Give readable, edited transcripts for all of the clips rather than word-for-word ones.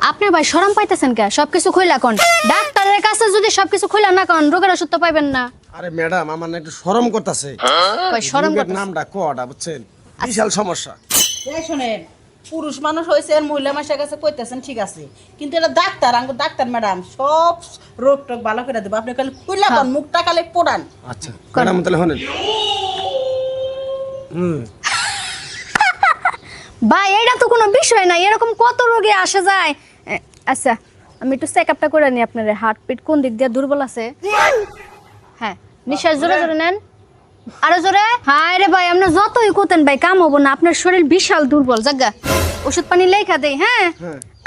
আপনি ভাই শরম পাইতেছেন কে? সবকিছু খুইলা কোন ডাক্তারের কাছে যদি সবকিছু খুইলা না কোন রোগের ওষুধ তো পাইবেন না। আরে ম্যাডাম আমার না একটু শরম করতেছে। কই শরম রোগের করতেছে? নামটা কোয়াটা বুঝছেন, বিশাল সমস্যা। এই শুনেন, পুরুষ মানুষ হয়েছে আর মহিলা মানুষের কাছে কইতেছেন ঠিক আছে, কিন্তু এটা ডাক্তার, আঙ্গ ডাক্তার ম্যাডাম সব রোগ টোগ ভালো করে দেবো। আপনি খালি খুইলা পান, মুখটা খালি পোড়ান। আচ্ছা ম্যাডাম তাহলে শোনেন। ভাই এটা তো কোনো বিষয় না, এরকম কত রোগী আসে যায়। আচ্ছা আমি একটু চেকআপটা করে নিই আপনার হার্টবিট কোন দিক দিয়ে দুর্বল আছে। হ্যাঁ নিঃশ্বাস জোরে জোরে নেন, আরো জোরে। হায় রে ভাই আপনি যতই কোতেন ভাই কাম হবো না, আপনার শরীর বিশাল দুর্বল। জায়গা ওষুধ পানি লেখা দেই। হ্যাঁ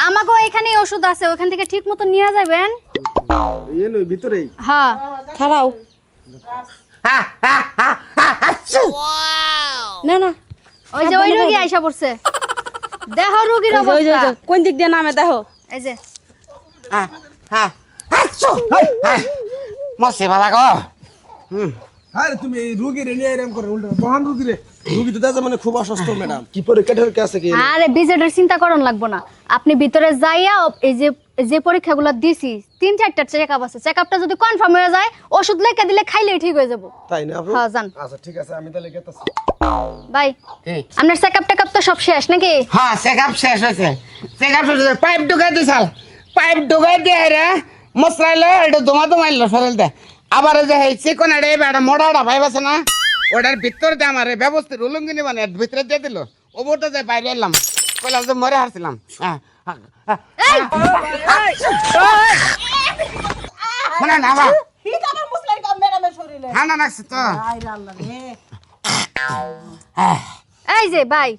আমাকেও এখানেই ওষুধ আছে, ওখান থেকে ঠিক মতো নিয়ে যাবেন। এই নই ভিতরেই। হ্যাঁ খারাও না না ওই যে ওই রোগী আইসা পড়ছে, দেহ রোগীর অবস্থা। কোন দিক দিয়ে নামে দেখো। এই যে মশে বাবা গো। আরে তুমি এই রোগীর নিয়ে এরকম করে উল্টা মহান রোগীরে, রোগী তো দেখো মানে খুব অসুস্থ ম্যাডাম। কি পরীক্ষা টরীক্ষা আছে কি? আরে বিজেটের চিন্তা করন লাগবো না, আপনি ভিতরে যাইয়া এই যে যে পরীক্ষাগুলো দিছি 3-4টা চেকআপ আছে, চেকআপটা যদি কনফার্ম হয়ে যায় ওষুধ লেখা দিলে খাইলেই ঠিক হয়ে যাব। তাই না আপু? হ্যাঁ যান। আচ্ছা ঠিক আছে আমি তাহলে গেতাছি। ভাই আপনার চেকআপ টেকআপ তো সব শেষ নাকি? হ্যাঁ চেকআপ শেষ হয়েছে, চেকআপ শেষ হয়েছে। পাইপ ঢুকাই দিছাল, পাইপ ঢুকাই দিয়ে রে মশলাইলো একটু দমা দমাইলো শরীরতে। আবার যে চিকন এটা মোড়াটা ভাইব আছে না, ওটার ভিতর দিয়ে আমার ব্যবস্থিত উলঙ্গিনী মানে ভিতরে দিয়ে দিল। ওপরটা যে বাইরে এলাম, কইলাম যে মরে হারছিলাম। শোনা না আবার হিট আমার মুসলিম কাম ম্যাডামের শরীরে। ঠান্ডা লাগছে তো। আইরে আল্লাহ রে। এই যে ভাই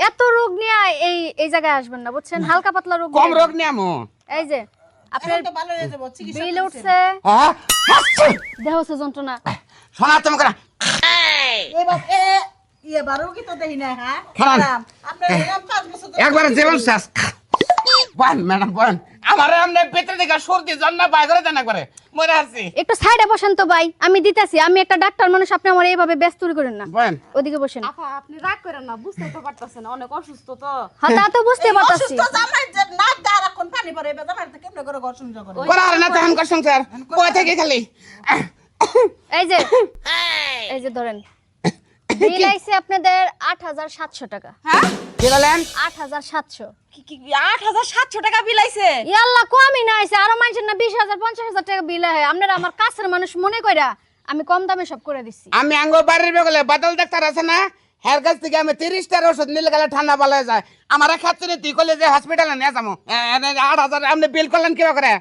এত রোগ নিয়ে এই এই জায়গায় আসবেন না বুঝছেন, হালকা পাতলা রোগ কম নিয়ে রোগ নিয়ে আমো। এই যে আপনার এখন তো ভালো হয়ে যাবো, চিকিৎসা বিল করছেন। উঠছে, হ্যাঁ দেহ হচ্ছে যন্ত্রণা। শোনা তুমি করে এবার এবারও কি তো দেখি না। হ্যাঁ খারাপ। ম্যাডাম, আপনার এরকম 5 বছর ধরে- একবার জীবন শেষ। বল ম্যাডাম বল, আমার এমনি ভিতরে দিকে সর্দি জন্য বাই করে দেন একবারে মরে আসছি। একটু সাইডে বসেন তো ভাই, আমি দিতেছি, আমি একটা ডাক্তার মানুষ, আপনি আমার এইভাবে ব্যস্ত করেন না। বলেন ওদিকে বসেন। আপা আপনি রাগ করেন না, বুঝতে তো পারতেছেন অনেক অসুস্থ তো। হ্যাঁ তা তো বুঝতে এই পারতাছি। অসুস্থ জামাই যে নাক দিয়ে আরেকক্ষণ পানি পড়ে, এবার জামাই তো কেমনে করে ঘর সংসার করে? করা আর না তখন কর সংসার কই থেকে খালি। এই যে এই যে ধরেন বিল আইছে আপনাদের 8700 টাকা। হ্যাঁ কি বলেন? 8700। কি 8700 টাকা বিলাইছে? ইয়াল্লা কমই না আইছে, আরো মানুষের না 20000 50000 টাকা বিল হয়। আপনারা আমার কাছের মানুষ মনে কইরা আমি কম দামে সব করে দিচ্ছি। আমি আঙ্গ বাড়ির বেগলে বাদল ডাক্তার আছে না, হের কাছ থেকে আমি 30টার ওষুধ নিলে গেলে ঠান্ডা ভালো হয়ে যায়। আমার খাচ্ছে তুই করলে যে হসপিটালে নিয়ে যাবো 8000 আপনি বিল করলেন কি করে?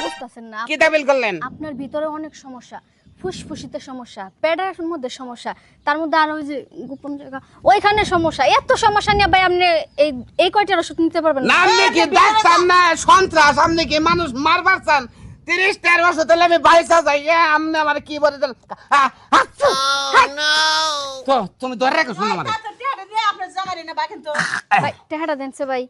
বুঝতেছেন না কিটা বিল করলেন? আপনার ভিতরে অনেক সমস্যা, ফুসফুসিতে সমস্যা, পেটের মধ্যে সমস্যা, তার মধ্যে আর ওই যে গোপন জায়গা ওইখানে সমস্যা। এত সমস্যা নিয়ে ভাই আপনি এই এই কয়টার ওষুধ নিতে পারবেন না। না আপনি কি ডাক্তার না সন্ত্রাস? আপনি কি মানুষ মারবার চান? 30টার ওষুধ হলে আমি 22 যাই, আপনি আমার কি বলে দেন? তো তুমি ধরে রাখো শোনো আমার আচ্ছা, টেহাটা দিয়ে আপনার জামাই না বা কিন্তু ভাই টাকাটা দেনছে ভাই,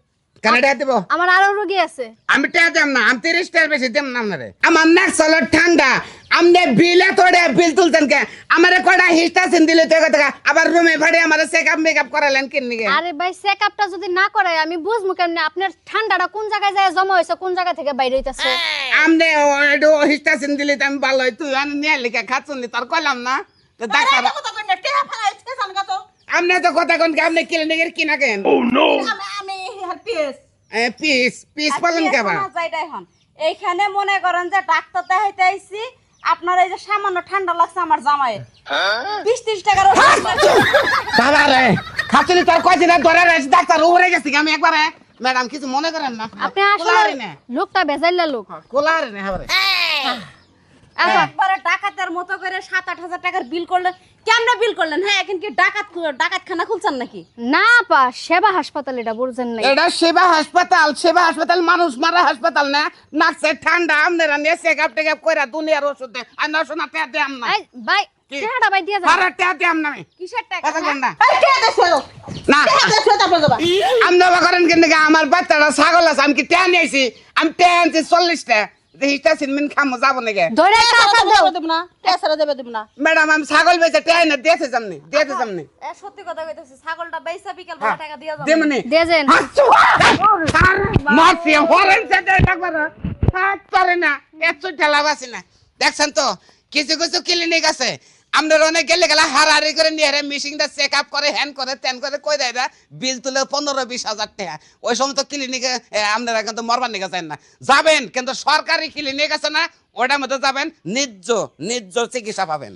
কানাডা দেব। আমার আরো রোগী আছে। আমি টেয়া দেম না, আমি 30টার বেশি দেম না আপনারে। আমার নাক চলো ঠান্ডা, আমনে বিলে তোড়ে বিল তুলতেন কে? আমারে কয়টা হিস্টাসিন দিলে তো কথা, আবার রুমে ভাড়ে আমারে চেকআপ মেকআপ করালেন কেন নিকে? আরে ভাই চেকআপটা যদি না করায় আমি বুঝবো কেমনে আপনার ঠান্ডাটা কোন জায়গায় যায় জমা হয়েছে, কোন জায়গা থেকে বাইরে হইতাছে। আমনে একটু হিস্টাসিন দিলে তো আমি ভালো হই, তুই আনি নিয়ে লিখে খাচ্ছুন নি তোর কইলাম না তো ডাক্তার। আরে কথা কই না, টেহা ফেলাইছে জানগা তো। আমনে তো কথা কোন কি আপনি ক্লিনিকের কি না কেন? আমি হেয়ার পিএস পিস পিস পালন কে বা? যাইটাই হন এইখানে মনে করেন যে ডাক্তার দেখাইতে আইছি, আপনার এই যে সামান্য ঠান্ডা লাগছে আমার জামাই 20-30 টাকার ওষুধ বাবা রে খাচ্ছুনি তোর কয়দিন ধরে রয়েছে ডাক্তার উড়ে গেছি আমি একবারে। ম্যাডাম কিছু মনে করেন না, আপনি আসলে লোকটা বেজাইলা লোক। কোলারে না হবে। একবারে ডাকাতের মতো করে 7-8 হাজার টাকার বিল করলেন। কেমনে বিল করলেন? হ্যাঁ এখন কি ডাকাতখানা খুলছেন নাকি? না পা সেবা হাসপাতাল, এটা বুঝছেন নাই? এটা সেবা হাসপাতাল, সেবা হাসপাতাল মানুষ মারা হাসপাতাল না। নাকছে ঠান্ডা আপনারা নিয়ে চেকআপ টেকআপ কইরা দুনিয়ার ওষুধ দেয় আর না শোনা টেয়া দেম না। এই ভাই কি? টাকাটা ভাই দিয়ে যান। আরে টেয়া দেম না আমি। কিসের টাকা? কথা বলেন না। এই টেহা দেছো না টেহা দেছো তারপর যাবা। আপনি করেন কিন্তু আমার বাচ্চাটা ছাগল আছে, আমি কি টেয়া নিয়েছি? আমি টেয়া আনছি 40টা, যে হিস্টা সিনমিন খামো যাবো নাকি ধরে টাকা দাও দেব না টেসারা দেবে দেব না ম্যাডাম আমি ছাগল বেচে টেয়াই না দিয়েছে সামনে এ সত্যি কথা কইতেছি ছাগলটা বেচা বিকেল বেলা টাকা দিয়া যাবে দেমনি দেজেন মারছি হরেন সেটা একবার হাত পারে না এত ঠেলাব আছে না দেখছেন তো কিছু কিছু ক্লিনিক আছে আমাদের অনেক গেলে গেলে হারাহারি করে নিয়ে মেশিনটা চেক আপ করে হ্যান করে তেন করে কই দেয় না বিল তুলে 15-20 হাজার টাকা ওই সমস্ত ক্লিনিকে আপনারা কিন্তু মরবার নিয়ে যান না যাবেন কিন্তু সরকারি ক্লিনিক আছে না ওটার মধ্যে যাবেন নিজ চিকিৎসা পাবেন